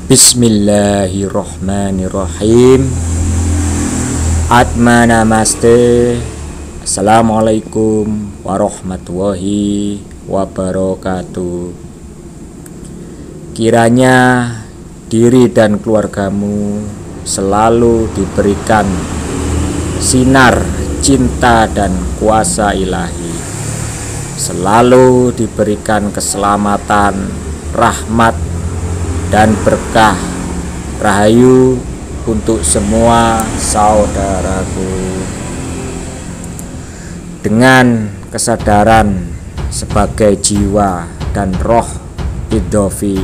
Bismillahirrahmanirrahim. Namaste. Assalamualaikum warahmatullahi wabarakatuh. Kiranya diri dan keluargamu selalu diberikan sinar cinta dan kuasa ilahi, selalu diberikan keselamatan, rahmat dan berkah rahayu untuk semua saudaraku. Dengan kesadaran sebagai jiwa dan roh Idhofi,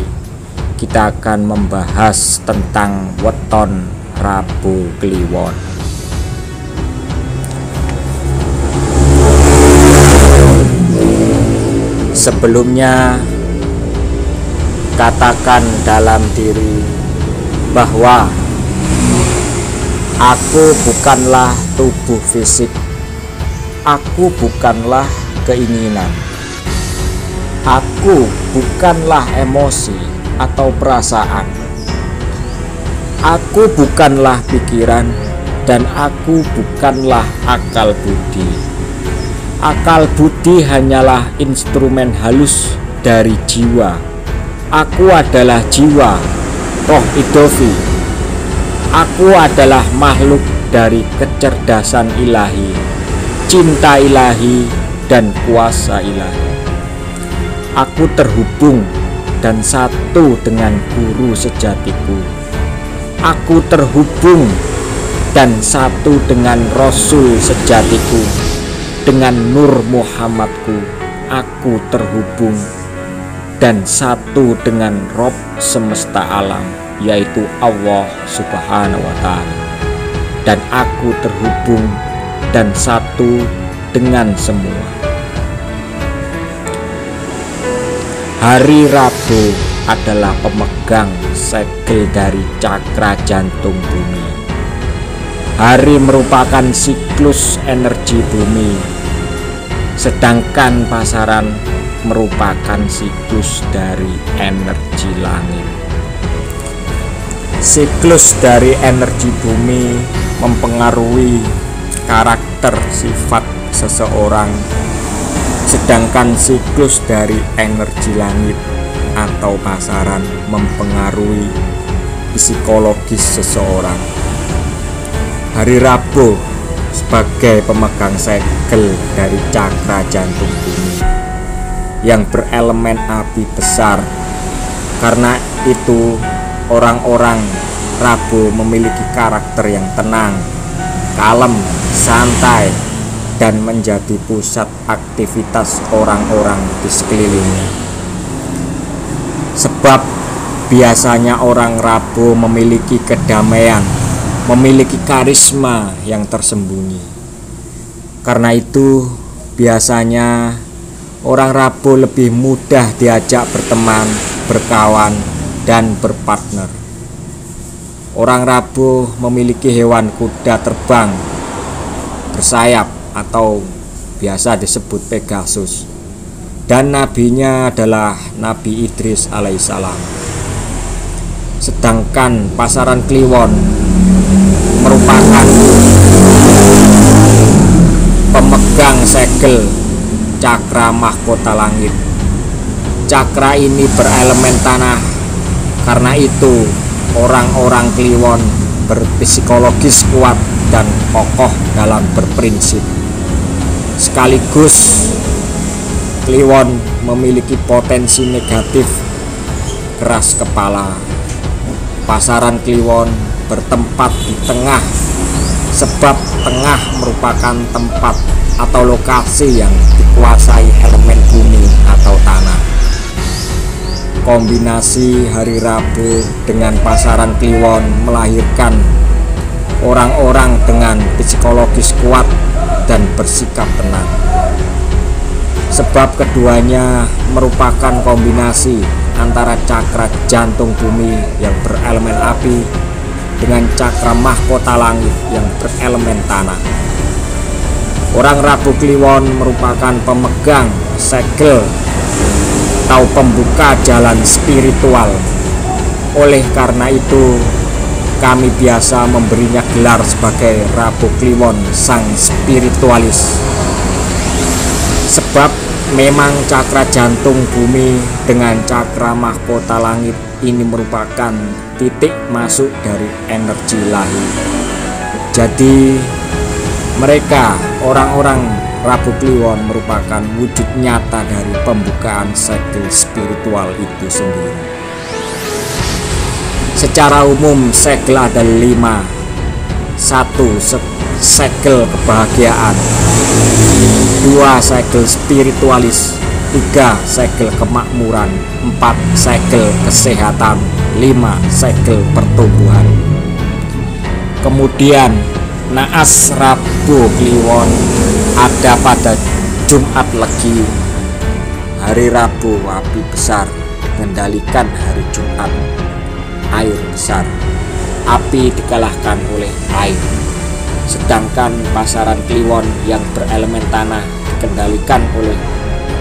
kita akan membahas tentang weton Rabu Kliwon. Sebelumnya, katakan dalam diri bahwa aku bukanlah tubuh fisik, aku bukanlah keinginan, aku bukanlah emosi atau perasaan, aku bukanlah pikiran, dan aku bukanlah akal budi. Akal budi hanyalah instrumen halus dari jiwa. Aku adalah jiwa, roh Idhofi. Aku adalah makhluk dari kecerdasan ilahi, cinta ilahi, dan kuasa ilahi. Aku terhubung dan satu dengan guru sejatiku. Aku terhubung dan satu dengan Rasul sejatiku. Dengan Nur Muhammadku, aku terhubung dan satu dengan Rob semesta alam, yaitu Allah Subhanahu wa Ta'ala. Dan aku terhubung dan satu dengan semua. Hari Rabu adalah pemegang segel dari cakra jantung bumi. Hari merupakan siklus energi bumi, sedangkan pasaran merupakan siklus dari energi langit. Siklus dari energi bumi mempengaruhi karakter sifat seseorang, sedangkan siklus dari energi langit atau pasaran mempengaruhi psikologis seseorang. Hari Rabu sebagai pemegang segel dari cakra jantung bumi yang berelemen api besar. Karena itu orang-orang Rabu memiliki karakter yang tenang, kalem, santai, dan menjadi pusat aktivitas orang-orang di sekelilingnya. Sebab biasanya orang Rabu memiliki kedamaian, memiliki karisma yang tersembunyi. Karena itu biasanya orang Rabu lebih mudah diajak berteman, berkawan, dan berpartner. Orang Rabu memiliki hewan kuda terbang bersayap atau biasa disebut Pegasus, dan nabinya adalah Nabi Idris alaihissalam. Sedangkan pasaran Kliwon merupakan pemegang segel cakra mahkota langit. Cakra ini berelemen tanah. Karena itu orang-orang Kliwon berpsikologis kuat dan kokoh dalam berprinsip. Sekaligus Kliwon memiliki potensi negatif, keras kepala. Pasaran Kliwon bertempat di tengah, sebab tengah merupakan tempat atau lokasi yang dikuasai elemen bumi atau tanah. Kombinasi hari Rabu dengan pasaran Kliwon melahirkan orang-orang dengan psikologis kuat dan bersikap tenang. Sebab keduanya merupakan kombinasi antara cakra jantung bumi yang berelemen api dengan cakra mahkota langit yang berelemen tanah. Orang Rabu Kliwon merupakan pemegang segel atau pembuka jalan spiritual Oleh karena itu, kami biasa memberinya gelar sebagai Rabu Kliwon sang spiritualis. Sebab memang cakra jantung bumi dengan cakra mahkota langit ini merupakan titik masuk dari energi ilahi. Jadi mereka orang-orang Rabu Kliwon merupakan wujud nyata dari pembukaan segel spiritual itu sendiri. Secara umum segel ada 5. 1. Segel kebahagiaan. 2. Segel spiritualis. 3. Segel kemakmuran. 4. Segel kesehatan. 5. Segel pertumbuhan. Kemudian naas Rabu Kliwon ada pada Jumat Legi. Hari Rabu api besar mengendalikan hari Jumat air besar. Api dikalahkan oleh air. Sedangkan pasaran Kliwon yang berelemen tanah dikendalikan oleh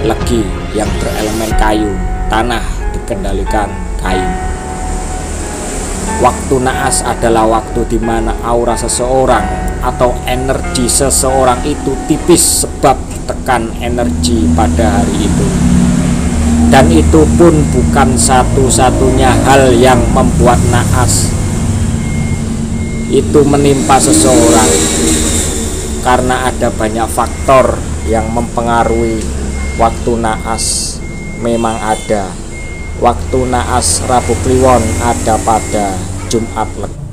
Legi yang berelemen kayu. Tanah dikendalikan kayu. Waktu naas adalah waktu di mana aura seseorang atau energi seseorang itu tipis sebab ditekan energi pada hari itu. Dan itu pun bukan satu-satunya hal yang membuat naas itu menimpa seseorang, karena ada banyak faktor yang mempengaruhi waktu naas. Memang ada waktu naas Rabu Kliwon ada pada Jumat Legi.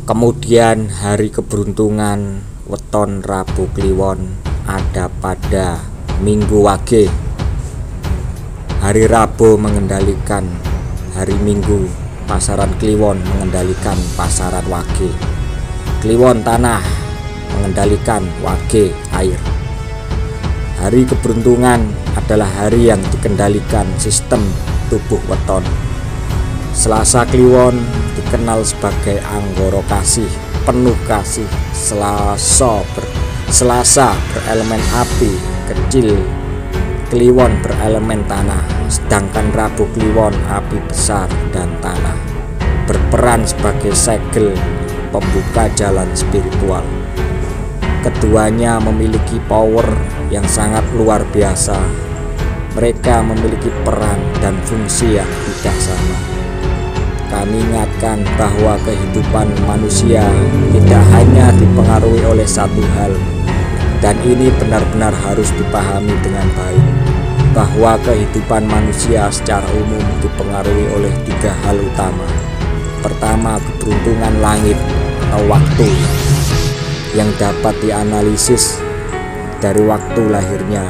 Kemudian hari keberuntungan weton Rabu Kliwon ada pada Minggu Wage. Hari Rabu mengendalikan hari Minggu, pasaran Kliwon mengendalikan pasaran Wage. Kliwon tanah mengendalikan Wage air. Hari keberuntungan adalah hari yang dikendalikan sistem tubuh weton. Selasa Kliwon dikenal sebagai Anggoro Kasih, penuh kasih. Selasa berelemen api kecil, Kliwon berelemen tanah. Sedangkan Rabu Kliwon api besar dan tanah, berperan sebagai segel pembuka jalan spiritual. Keduanya memiliki power yang sangat luar biasa. Mereka memiliki peran dan fungsi yang tidak sama. Kami ingatkan bahwa kehidupan manusia tidak hanya dipengaruhi oleh satu hal, dan ini benar-benar harus dipahami dengan baik, bahwa kehidupan manusia secara umum dipengaruhi oleh 3 hal utama. Pertama, keberuntungan langit atau waktu yang dapat dianalisis dari waktu lahirnya.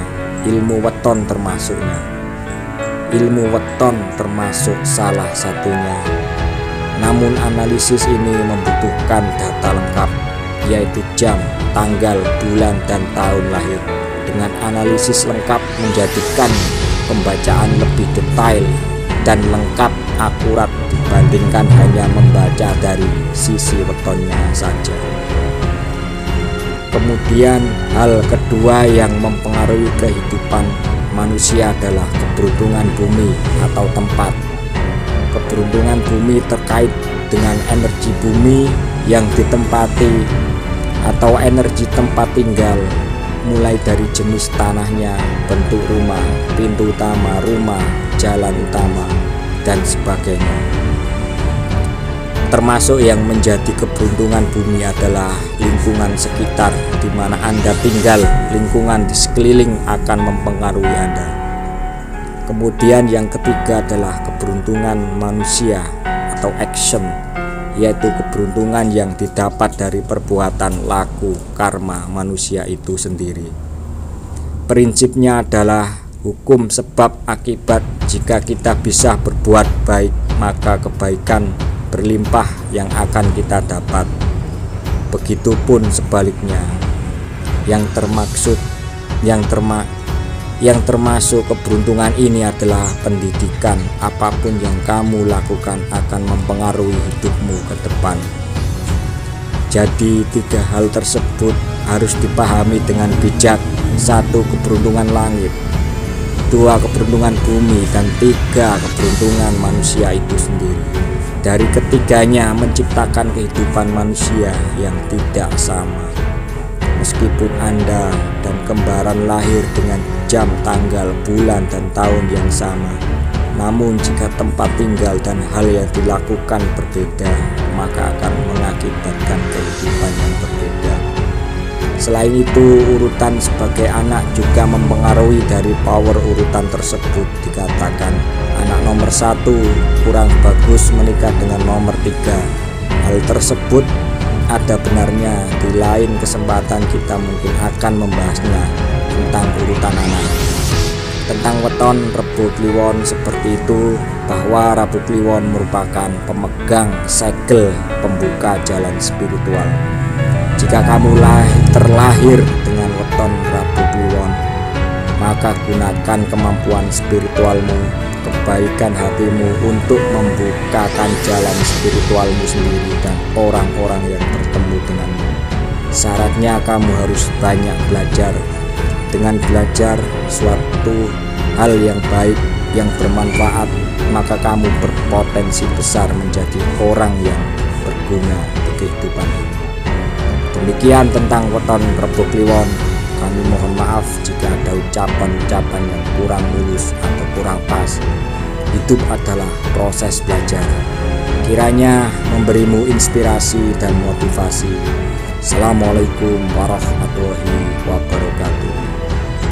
Ilmu weton termasuknya. Ilmu weton termasuk salah satunya. Namun analisis ini membutuhkan data lengkap, yaitu jam, tanggal, bulan, dan tahun lahir. Dengan analisis lengkap menjadikan pembacaan lebih detail dan lengkap, akurat dibandingkan hanya membaca dari sisi wetonnya saja. Kemudian hal kedua yang mempengaruhi kehidupan manusia adalah keberuntungan bumi atau tempat. Keberuntungan bumi terkait dengan energi bumi yang ditempati atau energi tempat tinggal, mulai dari jenis tanahnya, bentuk rumah, pintu utama rumah, jalan utama, dan sebagainya. Termasuk yang menjadi keberuntungan bumi adalah lingkungan sekitar di mana Anda tinggal. Lingkungan di sekeliling akan mempengaruhi Anda. Kemudian yang ketiga adalah keberuntungan manusia atau action, yaitu keberuntungan yang didapat dari perbuatan laku karma manusia itu sendiri. Prinsipnya adalah hukum sebab akibat. Jika kita bisa berbuat baik, maka kebaikan berlimpah yang akan kita dapat. Begitupun sebaliknya. Yang termasuk keberuntungan ini adalah pendidikan. Apapun yang kamu lakukan akan mempengaruhi hidupmu ke depan. Jadi 3 hal tersebut harus dipahami dengan bijak. 1. Keberuntungan langit, 2. Keberuntungan bumi, dan 3. Keberuntungan manusia itu sendiri. Dari ketiganya menciptakan kehidupan manusia yang tidak sama. Meskipun Anda dan kembaran lahir dengan jam, tanggal, bulan, dan tahun yang sama, namun jika tempat tinggal dan hal yang dilakukan berbeda, maka akan mengakibatkan kehidupan yang berbeda. Selain itu, urutan sebagai anak juga mempengaruhi dari power urutan tersebut. Dikatakan anak nomor 1 kurang bagus menikah dengan nomor 3. Hal tersebut ada benarnya. Di lain kesempatan kita mungkin akan membahasnya tentang urutan anak. Tentang weton Rebo Kliwon seperti itu, bahwa Rabu Kliwon merupakan pemegang segel pembuka jalan spiritual. Jika kamu terlahir dengan weton Rabu Kliwon, maka gunakan kemampuan spiritualmu, kebaikan hatimu untuk membukakan jalan spiritualmu sendiri dan orang-orang yang bertemu denganmu. Syaratnya kamu harus banyak belajar. Dengan belajar suatu hal yang baik, yang bermanfaat, maka kamu berpotensi besar menjadi orang yang berguna di kehidupan ini. Demikian tentang weton Rebo Kliwon. Kami mohon maaf jika ada ucapan-ucapan yang kurang mulus atau kurang pas. Hidup adalah proses belajar. Kiranya memberimu inspirasi dan motivasi. Assalamualaikum warahmatullahi wabarakatuh.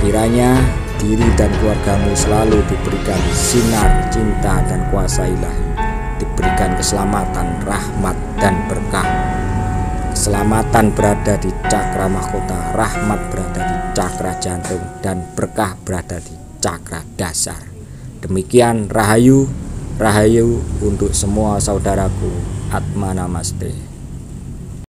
Kiranya diri dan keluargamu selalu diberikan sinar cinta dan kuasa ilahi, diberikan keselamatan, rahmat, dan berkah. Keselamatan berada di cakra mahkota, rahmat berada di cakra jantung, dan berkah berada di cakra dasar. Demikian rahayu, rahayu untuk semua saudaraku. Atma Namaste.